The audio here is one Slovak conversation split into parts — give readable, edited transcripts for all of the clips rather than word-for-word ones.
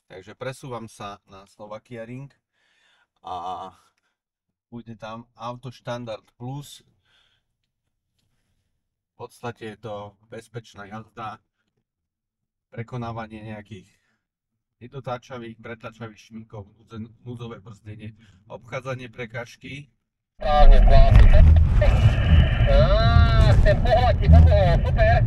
Takže presúvam sa na Slovakia Ring a bude tam Auto Štandard Plus. V podstate je to bezpečná jazda, prekonávanie nejakých nedotáčavých, pretáčavých šmíkov, núdzové brzdenie, obchádzanie prekážky. Správne, zvládnite. Ten pohľad ti pomohol, super.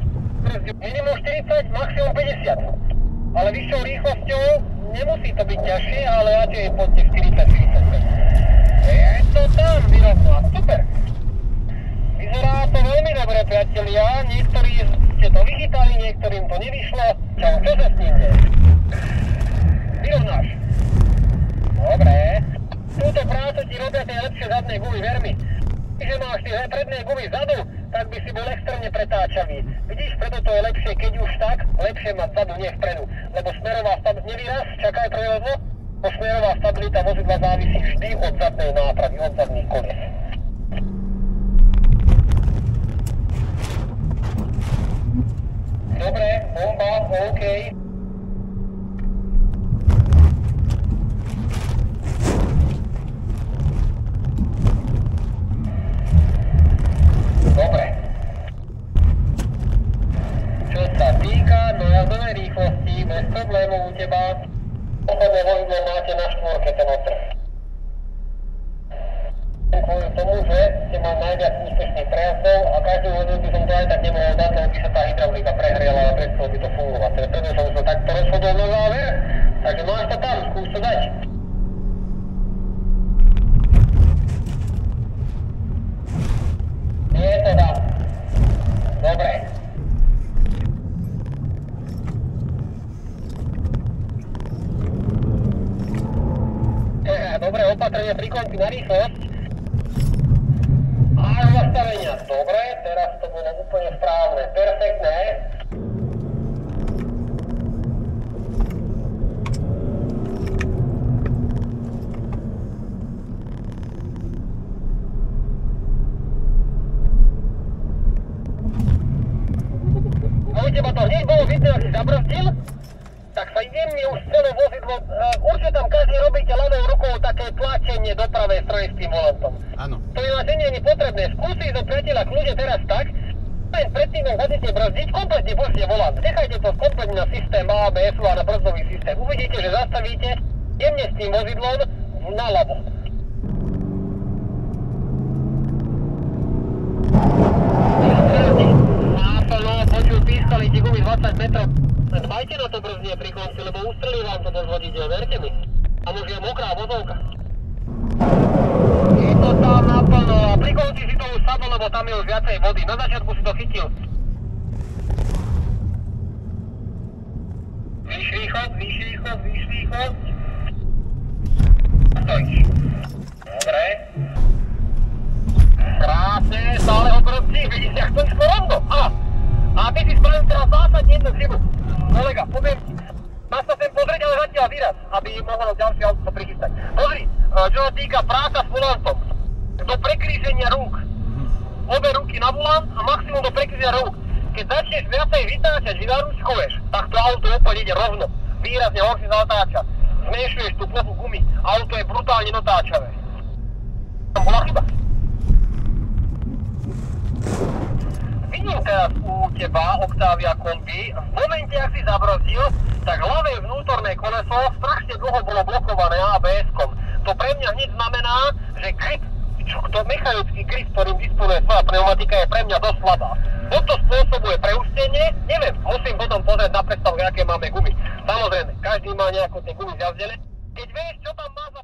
Minimum 40, maximum 50. Ale vyššou rýchlosťou nemusí to byť ťažšie, ale radšej poďte 40-45. Je to tam vyrovná, super. Vyzerá to veľmi dobre, priatelia. Niektorí ste to vychytali, niektorým to nevyšlo. Čo sa s ním deje? Vyrovnáš. Dobre. Túto prácu ti robia tie lepšie zadné gumy, ver mi. Keď máš tie predné gumy vzadu, tak by si bol extrémne pretáčavý. Vidíš, preto to je lepšie, keď už tak, lepšie mať vzadu, nie vpredu. Lebo smerová stabilita, nevýraz, čakaj prevodno, bo smerová stabilita vozidla závisí vždy od zadnej nápravy, od zadných kolies. Dobre, bomba, OK. Dobre. Čo sa týka dojazdovej rýchlosti, bez problémov u teba. Posledné vozidlo máte na štvorke ten otrh. Kvôli tomu, že ste mal najviac úspešných prejazdov a každú vozidlo by som to aj tak nemohol dať, lebo by sa tá hydraulika prehriela a prestalo by to fungovať. Teda preto som sa takto rozhodol na záver, takže máš to tam, skús to dať. Nie to dám. Dobre. Dobre, opatrne pri konci na rýchlosť. A zastavenia. Dobre, teraz to bolo úplne správne. Perfektné. U teba to hneď bolo vidno, ak si zabrzdil, tak sa jemne už celé vozidlo, určite tam každý robíte ľavou rukou také tlačenie do pravej strany s tým volantom. Áno. To je vlastne nie potrebné. Skúsi do priateľa kľude teraz tak, aj predtým, ak budete brzdiť, kompletne pustite volant. Nechajte to kompletne na systém ABS-u a na brzdový systém. Uvidíte, že zastavíte jemne s tým vozidlom naľavo. Náplno, počuť, pískali ti gumy 20 metrov. Dbajte na to brzdenie pri konci, lebo ustrelí vám to do vodidiel, verte mi. A už je mokrá vozovka. Je to tam naplno a pri konci si to už sadlo, lebo tam je už viacej vody. Na začiatku si to chytil. Vyš rýchlosť. Stojíš. Dobre. Krásne, stále ho brzdí, vidíš, jak to išlo rovno. A ty si spravil teraz zásadne jednu chybu. Kolega, poviem ti, máš sa sem pozrieť, ale zatiaľ výraz, aby mohlo ďalšie auto prichystať. Pozri, čo sa týka práca s volantom, do prekríženia rúk. Obe ruky na volant a maximum do prekríženia rúk. Keď začneš viacej vytáčať, že narúčkuješ, tak to auto úplne ide rovno. Výrazne horšie zatáča. Zmenšuješ tú plochu gumy. Auto je brutálne dotáčavé. Tam bola chyba. Vidím teraz u teba Octavia Kombi, v momente, ak si zabrzdil, tak ľavé vnútorné koleso strašne dlho bolo blokované ABS-kom. To pre mňa hneď znamená, že grip, to mechanický grip, ktorým disponuje tvoja pneumatika, je pre mňa dosť slabá. Toto spôsobuje preustenie, neviem, musím potom pozrieť na predstavu, aké máme gumy. Samozrejme, každý má nejako tie gumy zjazdené. Keď vieš, čo tam má za